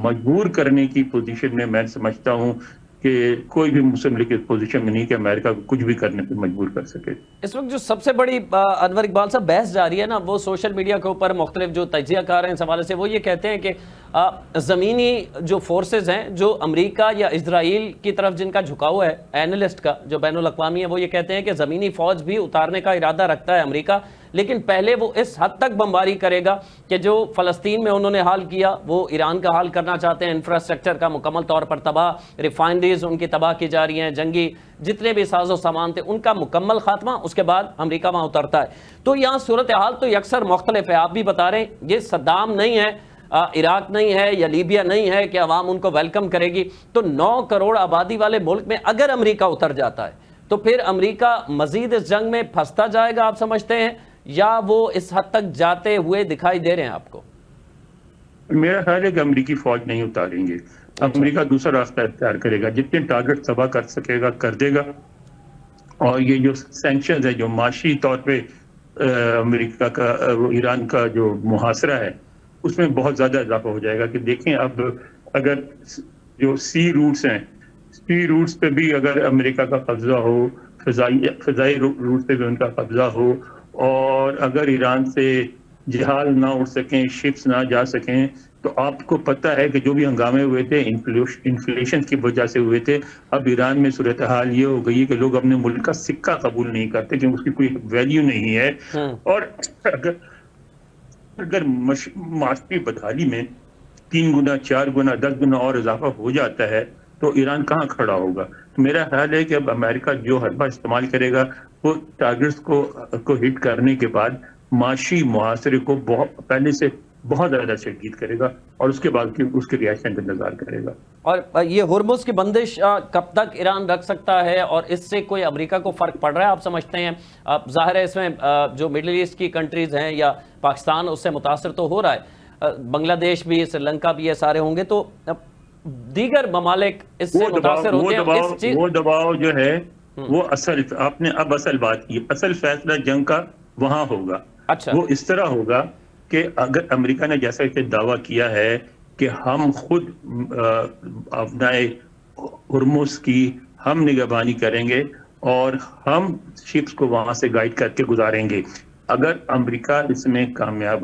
مجبور کرنے کی پوزیشن میں میں سمجھتا ہوں کہ کوئی بھی مسلم لیگ اس پوزیشن میں نہیں کہ امریکہ کو کچھ بھی کرنے پہ مجبور کر سکے۔ اس وقت جو سب سے بڑی انور اقبال صاحب بحث جاری ہے نا، وہ سوشل میڈیا کے اوپر مختلف جو تجزیہ کار ہیں اس حوالے سے، وہ یہ کہتے ہیں کہ زمینی جو فورسز ہیں جو امریکہ یا اسرائیل کی طرف جن کا جھکاؤ ہے، اینالسٹ کا جو بین الاقوامی ہے، وہ یہ کہتے ہیں کہ زمینی فوج بھی اتارنے کا ارادہ رکھتا ہے امریکہ، لیکن پہلے وہ اس حد تک بمباری کرے گا کہ جو فلسطین میں انہوں نے حال کیا وہ ایران کا حال کرنا چاہتے ہیں، انفراسٹرکچر کا مکمل طور پر تباہ، ریفائنریز ان کی تباہ کی جا رہی ہیں، جنگی جتنے بھی ساز و سامان تھے ان کا مکمل خاتمہ، اس کے بعد امریکہ وہاں اترتا ہے۔ تو یہاں صورتحال تو یکسر مختلف ہے، آپ بھی بتا رہے ہیں یہ صدام نہیں ہے، عراق نہیں ہے یا لیبیا نہیں ہے کہ عوام ان کو ویلکم کرے گی، تو 9 کروڑ آبادی والے ملک میں اگر امریکہ اتر جاتا ہے تو پھر امریکہ مزید اس جنگ میں پھنستا جائے گا، آپ سمجھتے ہیں، یا وہ اس حد تک جاتے ہوئے دکھائی دے رہے ہیں آپ کو؟ میرا خیال ہے کہ امریکی فوج نہیں اتاریں گے، امریکہ دوسرا راستہ اختیار کرے گا، جتنے ٹارگٹ تباہ کر سکے گا کر دے گا، اور یہ جو سینکشنز ہے جو معاشی طور پہ امریکہ کا ایران کا جو محاصرہ ہے اس میں بہت زیادہ اضافہ ہو جائے گا۔ کہ دیکھیں اب اگر جو سی روٹس ہیں، سی روٹس پہ بھی اگر امریکہ کا قبضہ ہو، فضائی روٹ پہ بھی ان کا قبضہ ہو، اور اگر ایران سے جہاز نہ اڑ سکیں، شپس نہ جا سکیں، تو آپ کو پتہ ہے کہ جو بھی ہنگامے ہوئے تھے انفلیشن کی وجہ سے ہوئے تھے، اب ایران میں صورتحال یہ ہو گئی ہے کہ لوگ اپنے ملک کا سکہ قبول نہیں کرتے کیونکہ اس کی کوئی ویلیو نہیں ہے، اور اگر معاشی بدحالی میں 3 گنا 4 گنا 10 گنا اور اضافہ ہو جاتا ہے تو ایران کہاں کھڑا ہوگا؟ میرا خیال ہے کہ اب امریکہ جو حربہ استعمال کرے گا وہ ٹارگٹس کو ہٹ کرنے کے بعد معاشی محاصرے کو پہلے سے بہت زیادہ شدید کرے گا، اور اس کے بعد اس کے ریاکشن کا انتظار کرے گا۔ اور یہ ہرمز کی بندش کب تک ایران رکھ سکتا ہے، اور اس سے کوئی امریکہ کو فرق پڑ رہا ہے آپ سمجھتے ہیں؟ ظاہر ہے اس میں جو مڈل ایسٹ کی کنٹریز ہیں یا پاکستان اس سے متاثر تو ہو رہا ہے، بنگلہ دیش بھی، سری لنکا بھی، یہ سارے ہوں گے، تو دیگر ممالک اس سے متاثر ہوتے ہیں۔ وہ دباؤ جو ہے وہ آپ نے اب اصل بات کی، اصل فیصلہ جنگ کا وہاں ہوگا۔ وہ اس طرح ہوگا کہ اگر امریکہ نے جیسا کہ دعویٰ کیا ہے کہ ہم خود اپنا ہرمز کی ہم نگہبانی کریں گے اور ہم شپس کو وہاں سے گائیڈ کر کے گزاریں گے، اگر امریکہ اس میں کامیاب